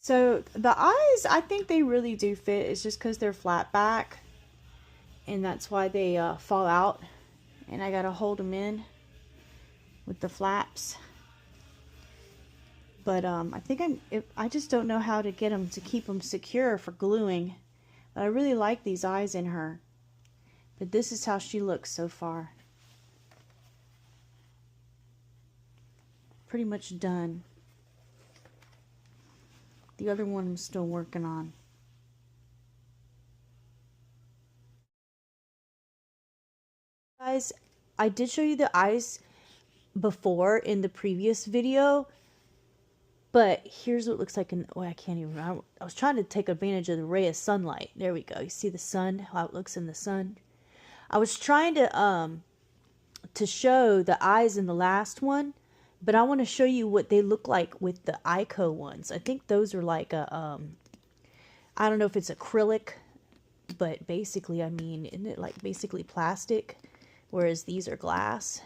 So the eyes, I think they really do fit. It's just because they're flat back, and that's why they fall out. And I gotta hold them in with the flaps. But I think I just don't know how to get them to keep them secure for gluing. But I really like these eyes in her. But this is how she looks so far. Pretty much done. The other one I'm still working on. Guys, I did show you the eyes before in the previous video, but here's what it looks like in, oh, I can't even, I was trying to take advantage of the ray of sunlight. There we go. You see the sun, how it looks in the sun? I was trying to show the eyes in the last one, but I want to show you what they look like with the Ico ones. I think those are like a, I don't know if it's acrylic, but basically, I mean, isn't it like basically plastic? Whereas these are glass.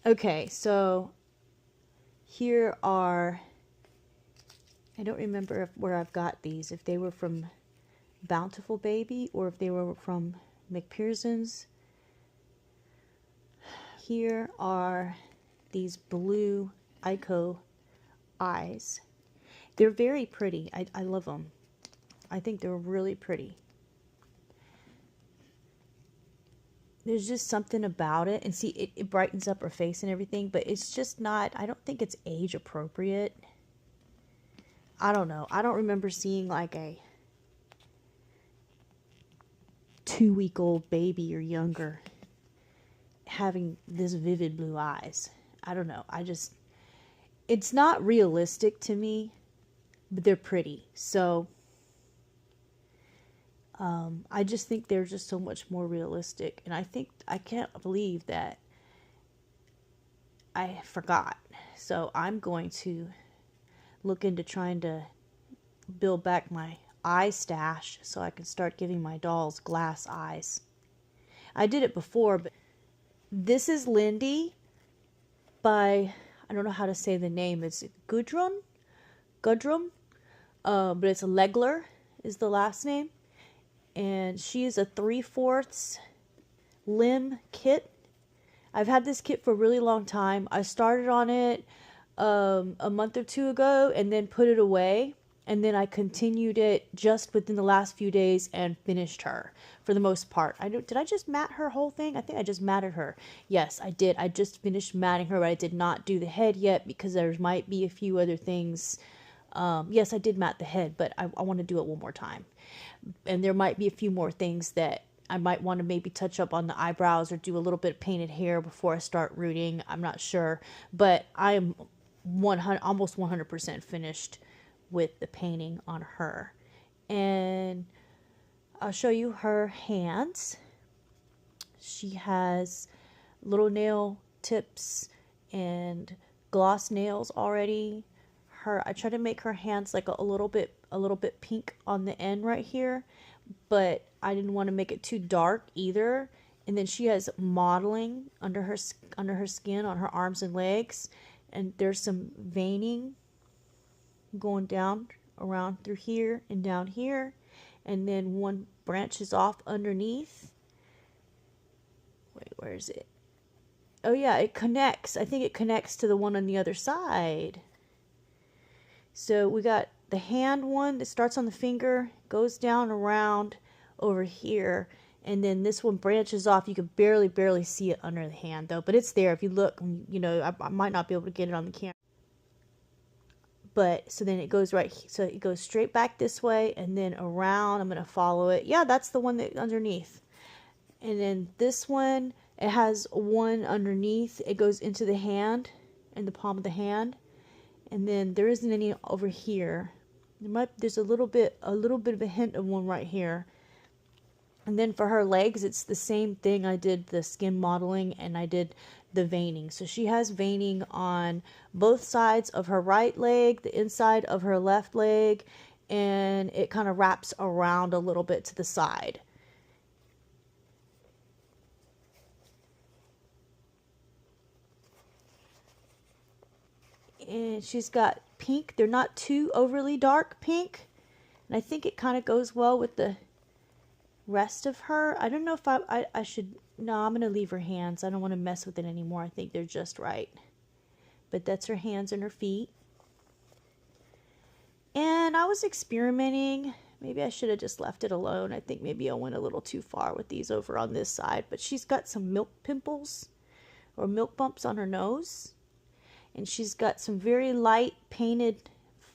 Okay, so here are, I don't remember where I've got these, if they were from Bountiful Baby or if they were from McPherson's. Here are these blue Ico eyes. They're very pretty. I love them. I think they're really pretty. There's just something about it. And see, it brightens up her face and everything, but it's just not, I don't think it's age appropriate. I don't know. I don't remember seeing like a 2-week-old baby or younger having this vivid blue eyes. I don't know. It's not realistic to me, but they're pretty. So, I just think they're just so much more realistic. And I can't believe that I forgot. So I'm going to look into trying to build back my eye stash so I can start giving my dolls glass eyes. I did it before, but this is Lindy by, I don't know how to say the name. It's Gudrun, but it's Legler is the last name. And she is a 3/4 limb kit. I've had this kit for a really long time. I started on it a month or two ago and then put it away. And then I continued it just within the last few days and finished her for the most part. Did I just mat her whole thing? I think I just matted her. Yes, I did. I just finished matting her, but I did not do the head yet because there might be a few other things. Yes, I did mat the head, but I want to do it one more time. And there might be a few more things that I might want to maybe touch up on the eyebrows or do a little bit of painted hair before I start rooting. I'm not sure, but I am almost 100% finished with the painting on her. And I'll show you her hands. She has little nail tips and gloss nails already. I try to make her hands like a little bit pink on the end right here, but I didn't want to make it too dark either. And then she has modeling under her skin on her arms and legs, and there's some veining going down around through here and down here, and then one branches off underneath. Wait, where is it? Oh yeah, it connects. I think it connects to the one on the other side. So we got the hand one that starts on the finger, goes down around over here, and then this one branches off. You can barely see it under the hand though, but it's there. If you look, you know, I might not be able to get it on the camera. But so then it goes so it goes straight back this way and then around. I'm going to follow it. Yeah, that's the one that underneath. And then this one, it has one underneath. It goes into the hand, in the palm of the hand. And then there isn't any over here. There's a little bit of a hint of one right here. And then for her legs, it's the same thing. I did the skin modeling and I did the veining. So she has veining on both sides of her right leg, the inside of her left leg, and it kind of wraps around a little bit to the side. And she's got pink. They're not too overly dark pink. And I think it kind of goes well with the rest of her. I don't know if I should, no, I'm going to leave her hands. I don't want to mess with it anymore. I think they're just right. But that's her hands and her feet. And I was experimenting. Maybe I should have just left it alone. I think maybe I went a little too far with these over on this side. But she's got some milk pimples or milk bumps on her nose. And she's got some very light painted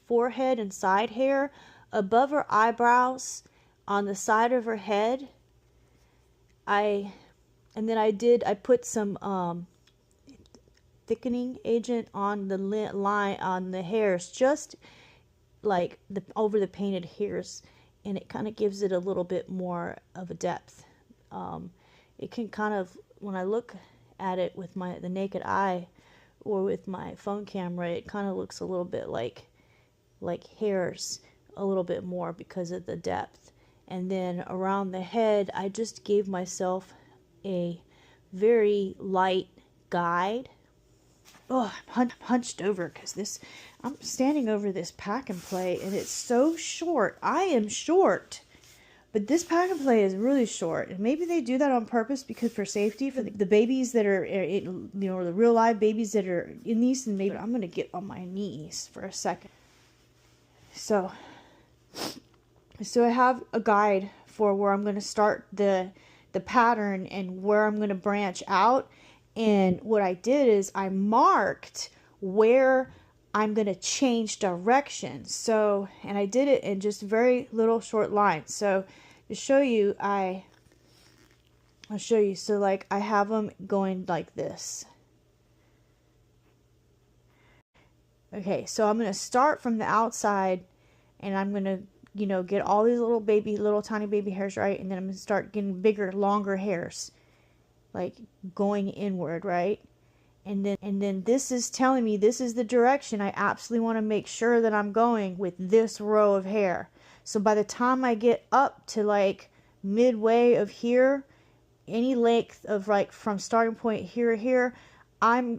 forehead and side hair above her eyebrows, on the side of her head. I put some thickening agent on the line on the hairs, just like over the painted hairs, and it kind of gives it a little bit more of a depth. It can kind of, when I look at it with the naked eye or with my phone camera, it kind of looks a little bit like hairs a little bit more because of the depth. And then around the head, I just gave myself a very light guide. Oh, I'm hunched over because I'm standing over this pack and play, and it's so short. I am short, but this pack and play is really short. And maybe they do that on purpose because for safety for the babies that are, the real live babies that are in these. And maybe I'm going to get on my knees for a second. So I have a guide for where I'm going to start the pattern and where I'm going to branch out. And what I did is I marked where I'm going to change direction. So, and I did it in just very little short lines. So to show you, I'll show you. So like I have them going like this. Okay, so I'm going to start from the outside, and I'm going to, get all these little tiny baby hairs, right? And then I'm going to start getting bigger, longer hairs, like going inward, right? And then this is telling me this is the direction I absolutely want to make sure that I'm going with this row of hair. So by the time I get up to like midway of here, any length of like from starting point here to here,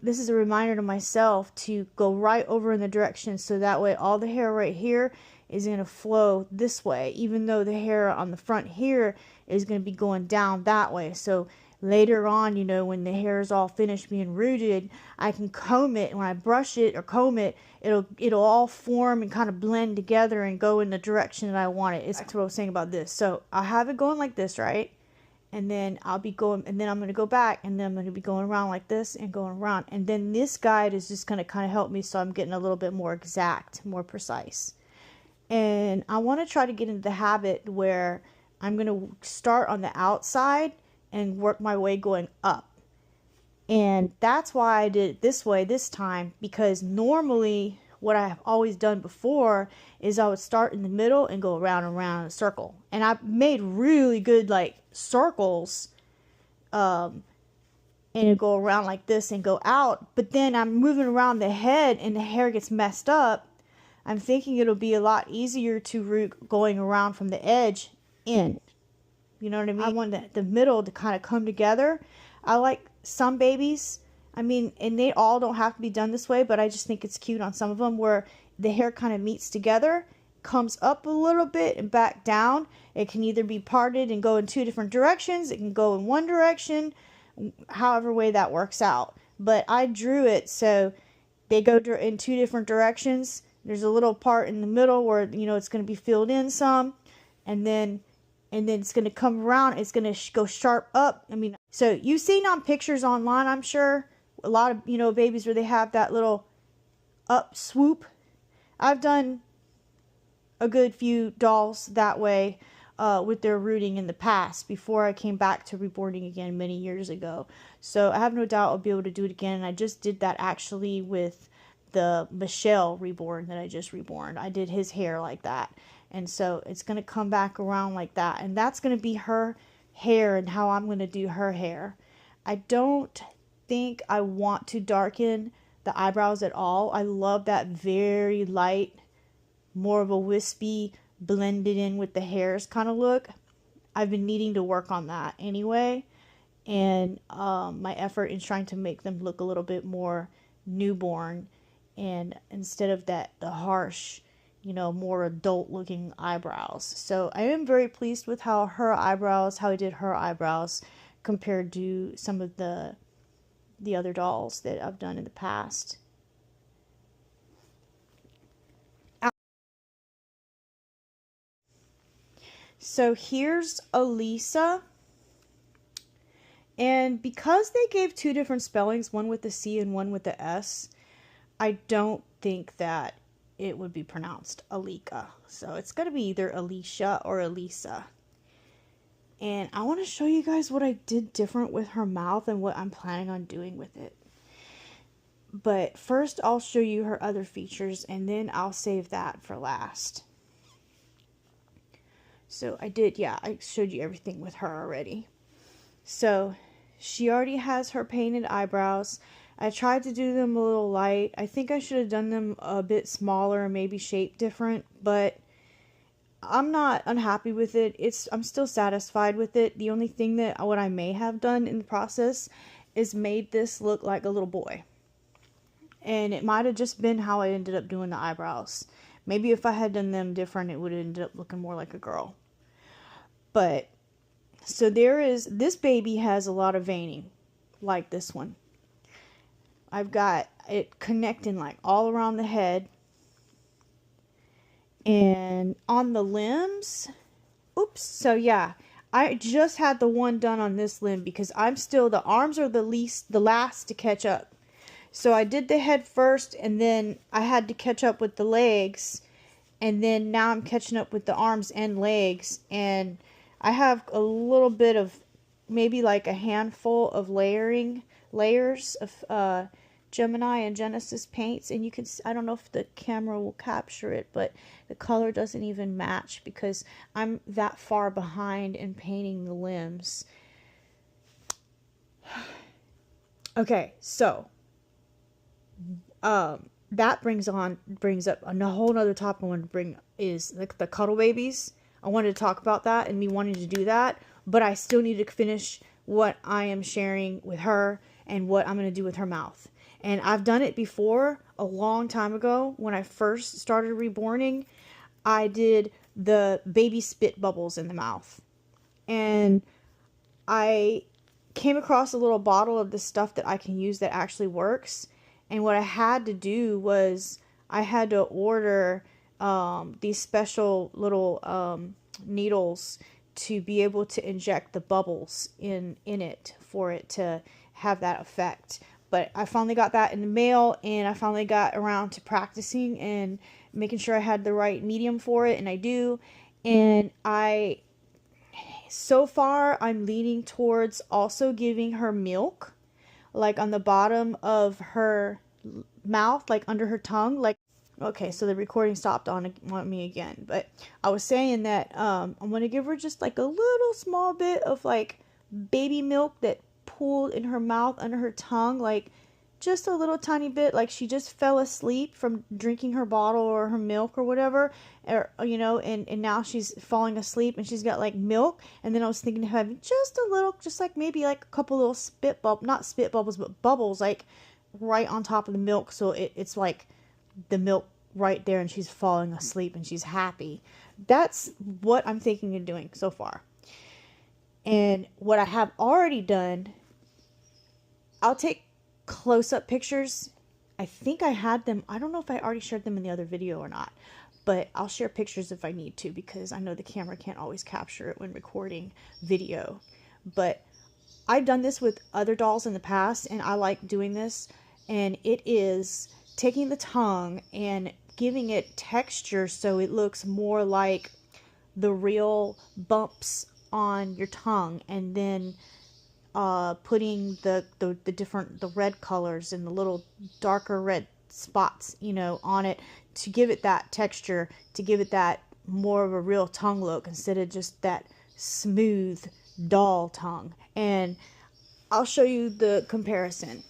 this is a reminder to myself to go right over in the direction, so that way all the hair right here is going to flow this way, even though the hair on the front here is going to be going down that way. So later on, when the hair is all finished being rooted, I can comb it, and when I brush it or comb it, it'll all form and kind of blend together and go in the direction that I want it. That's what I was saying about this. So I have it going like this, right? And then I'll be going, and then I'm going to go back, and then I'm going to be going around like this and going around. And then this guide is just going to kind of help me, so I'm getting a little bit more exact, more precise. And I want to try to get into the habit where I'm going to start on the outside and work my way going up. And that's why I did it this way this time, because normally what I've always done before is I would start in the middle and go around and around in a circle. And I made really good like circles, and it'd go around like this and go out. But then I'm moving around the head and the hair gets messed up. I'm thinking it'll be a lot easier to root going around from the edge in. You know what I mean? I want the middle to kind of come together. I like some babies, and they all don't have to be done this way, but I just think it's cute on some of them where the hair kind of meets together, comes up a little bit and back down. It can either be parted and go in two different directions. It can go in one direction, however way that works out. But I drew it so they go in two different directions. There's a little part in the middle where, it's going to be filled in some, and then it's going to come around. It's going to go sharp up. So you've seen on pictures online, I'm sure, a lot of, babies where they have that little up swoop. I've done a good few dolls that way with their rooting in the past before I came back to reborning again many years ago. So I have no doubt I'll be able to do it again. And I just did that actually with the Michelle reborn that I just reborn. I did his hair like that. And so it's going to come back around like that. And that's going to be her hair and how I'm going to do her hair. I don't think I want to darken the eyebrows at all. I love that very light, more of a wispy, blended in with the hairs kind of look. I've been needing to work on that anyway. And my effort in trying to make them look a little bit more newborn and instead of the harsh, you know, more adult looking eyebrows. So I am very pleased with how I did her eyebrows compared to some of the other dolls that I've done in the past. So here's Elisa. And because they gave two different spellings, one with the C and one with the S, I don't think that it would be pronounced Alika. So it's going to be either Alicia or Elisa. And I want to show you guys what I did different with her mouth and what I'm planning on doing with it. But first I'll show you her other features and then I'll save that for last. So I showed you everything with her already. So she already has her painted eyebrows. I tried to do them a little light. I think I should have done them a bit smaller, maybe shaped different, but I'm not unhappy with it. I'm still satisfied with it. The only thing that what I may have done in the process is made this look like a little boy. And it might have just been how I ended up doing the eyebrows. Maybe if I had done them different, it would have ended up looking more like a girl. But so this baby has a lot of veining, like this one. I've got it connecting like all around the head. And on the limbs, oops, so yeah, I just had the one done on this limb because the arms are the last to catch up. So I did the head first and then I had to catch up with the legs. And then now I'm catching up with the arms and legs, and I have a little bit of, maybe like a handful of layers of Gemini and Genesis paints, and you can, I don't know if the camera will capture it, but the color doesn't even match because I'm that far behind in painting the limbs. Okay, so that brings up a whole nother topic I want to bring, is the cuddle babies. I wanted to talk about that and me wanting to do that, but I still need to finish what I am sharing with her and what I'm going to do with her mouth. And I've done it before a long time ago when I first started reborning. I did the baby spit bubbles in the mouth. And I came across a little bottle of the stuff that I can use that actually works. And what I had to do was I had to order these special little needles to be able to inject the bubbles in it for it to have that effect. But I finally got that in the mail, and I finally got around to practicing and making sure I had the right medium for it, and I do. And so far I'm leaning towards also giving her milk, like on the bottom of her mouth, like under her tongue, like, okay, so the recording stopped on me again, but I was saying that I'm going to give her just like a little small bit of like baby milk that pooled in her mouth under her tongue, like just a little tiny bit, like she just fell asleep from drinking her bottle or her milk or whatever, or you know, and now she's falling asleep and she's got like milk. And then I was thinking of having just a little, just like maybe like a couple little not spit bubbles, but bubbles, like right on top of the milk, so it's like the milk right there and she's falling asleep and she's happy. That's what I'm thinking of doing so far. And what I have already done, I'll take close-up pictures. I think I had them, I don't know if I already shared them in the other video or not, but I'll share pictures if I need to, because I know the camera can't always capture it when recording video. But I've done this with other dolls in the past, and I like doing this. And it is taking the tongue and giving it texture so it looks more like the real bumps on your tongue, and then putting the red colors and the little darker red spots, you know, on it to give it that texture, to give it that more of a real tongue look instead of just that smooth doll tongue. And I'll show you the comparison.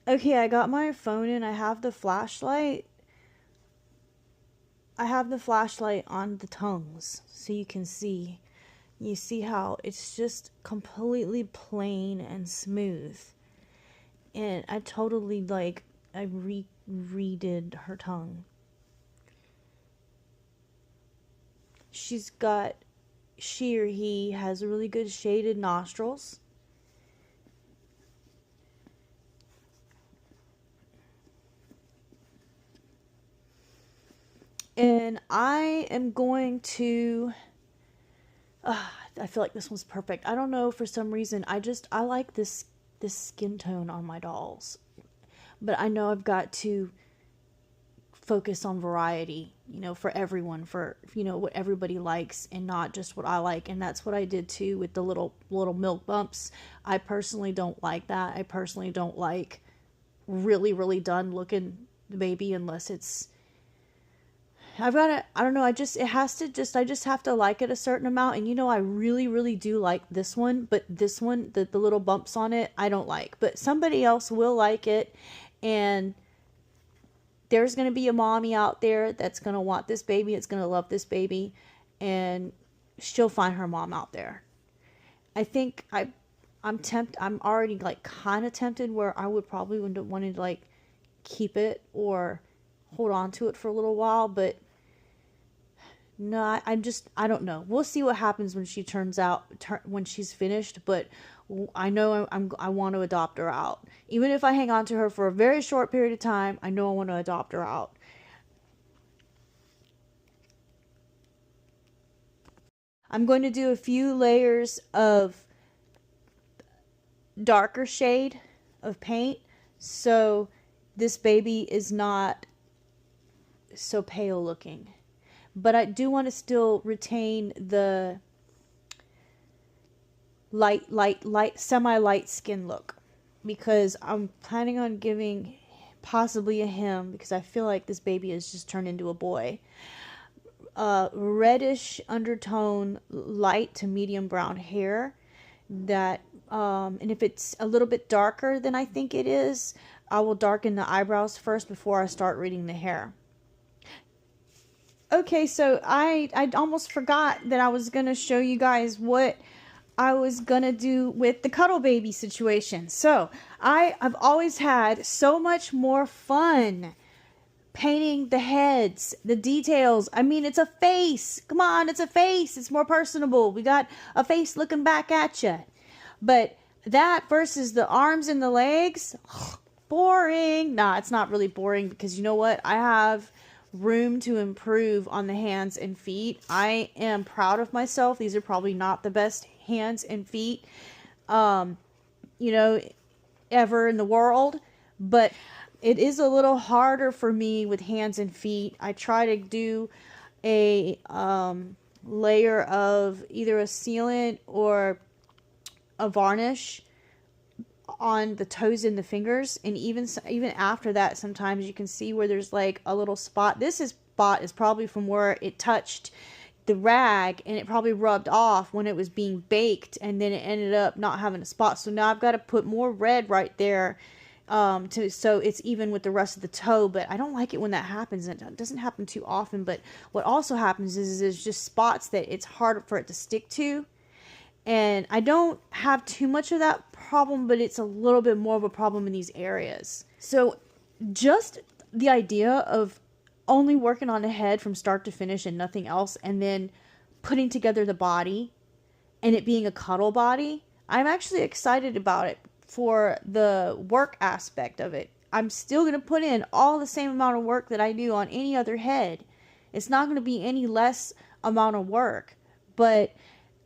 Okay, I got my phone and I have the flashlight. I have the flashlight on the tongues so you can see. You see how it's just completely plain and smooth. And I totally like redid her tongue. She's got, she or he has really good shaded nostrils. And I am going to, I feel like this one's perfect. I don't know, for some reason, I like this skin tone on my dolls. But I know I've got to focus on variety, you know, for everyone, for, you know, what everybody likes and not just what I like. And that's what I did too with the little milk bumps. I personally don't like that. I personally don't like really done looking baby unless it's, I don't know, I just have to like it a certain amount. And you know, I really do like this one, but this one, the little bumps on it, I don't like. But somebody else will like it, and there's going to be a mommy out there that's going to want this baby, it's going to love this baby, and she'll find her mom out there. I think I'm already like kind of tempted where I would probably want to like keep it or hold on to it for a little while, but no, I don't know. We'll see what happens when she when she's finished, but I know I want to adopt her out. Even if I hang on to her for a very short period of time, I know I want to adopt her out. I'm going to do a few layers of darker shade of paint so this baby is not so pale looking. But I do want to still retain the semi-light skin look, because I'm planning on giving possibly a him, because I feel like this baby has just turned into a boy. Reddish undertone, light to medium brown hair. That and if it's a little bit darker than I think it is, I will darken the eyebrows first before I start reading the hair. Okay, so I almost forgot that I was going to show you guys what I was going to do with the cuddle baby situation. So, I've always had so much more fun painting the heads, the details. I mean, it's a face. Come on, it's a face. It's more personable. We got a face looking back at you. But that versus the arms and the legs, boring. Nah, it's not really boring, because you know what? I have room to improve on the hands and feet. I am proud of myself. These are probably not the best hands and feet, you know, ever in the world, but it is a little harder for me with hands and feet. I try to do a layer of either a sealant or a varnish on the toes and the fingers, and even after that, sometimes you can see where there's like a little spot. Spot is probably from where it touched the rag and it probably rubbed off when it was being baked, and then it ended up not having a spot. So now I've got to put more red right there so it's even with the rest of the toe. But I don't like it when that happens. It doesn't happen too often, but what also happens is there's just spots that it's hard for it to stick to. And I don't have too much of that problem, but it's a little bit more of a problem in these areas. So just the idea of only working on the head from start to finish and nothing else, and then putting together the body and it being a cuddle body, I'm actually excited about it for the work aspect of it. I'm still going to put in all the same amount of work that I do on any other head. It's not going to be any less amount of work, but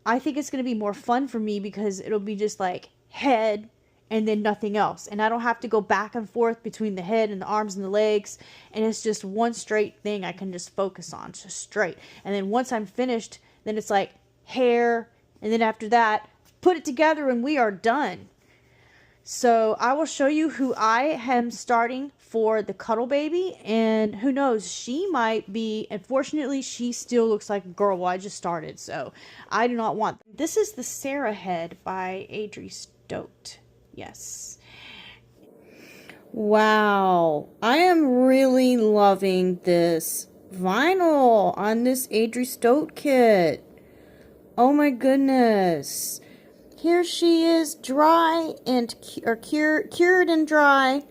I think it's going to be more fun for me because it'll be just like head and then nothing else. And I don't have to go back and forth between the head and the arms and the legs. And it's just one straight thing I can just focus on, just straight. And then once I'm finished, then it's like hair. And then after that, put it together and we are done. So I will show you who I am starting for the cuddle baby, and who knows, she might be, unfortunately she still looks like a girl. Well, I just started, so I do not want. This is the Sarah head by Adri Stote. Yes. Wow, I am really loving this vinyl on this Adri Stote kit. Oh my goodness. Here she is, dry and cured and dry.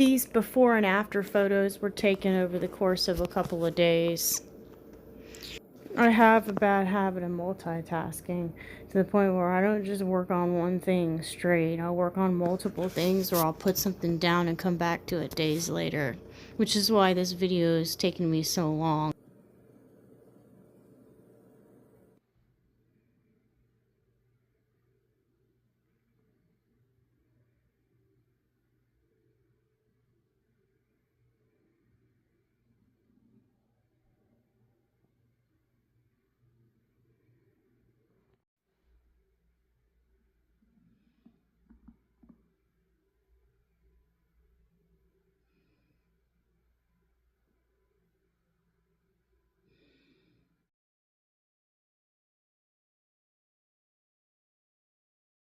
These before and after photos were taken over the course of a couple of days. I have a bad habit of multitasking to the point where I don't just work on one thing straight. I'll work on multiple things, or I'll put something down and come back to it days later, which is why this video is taking me so long.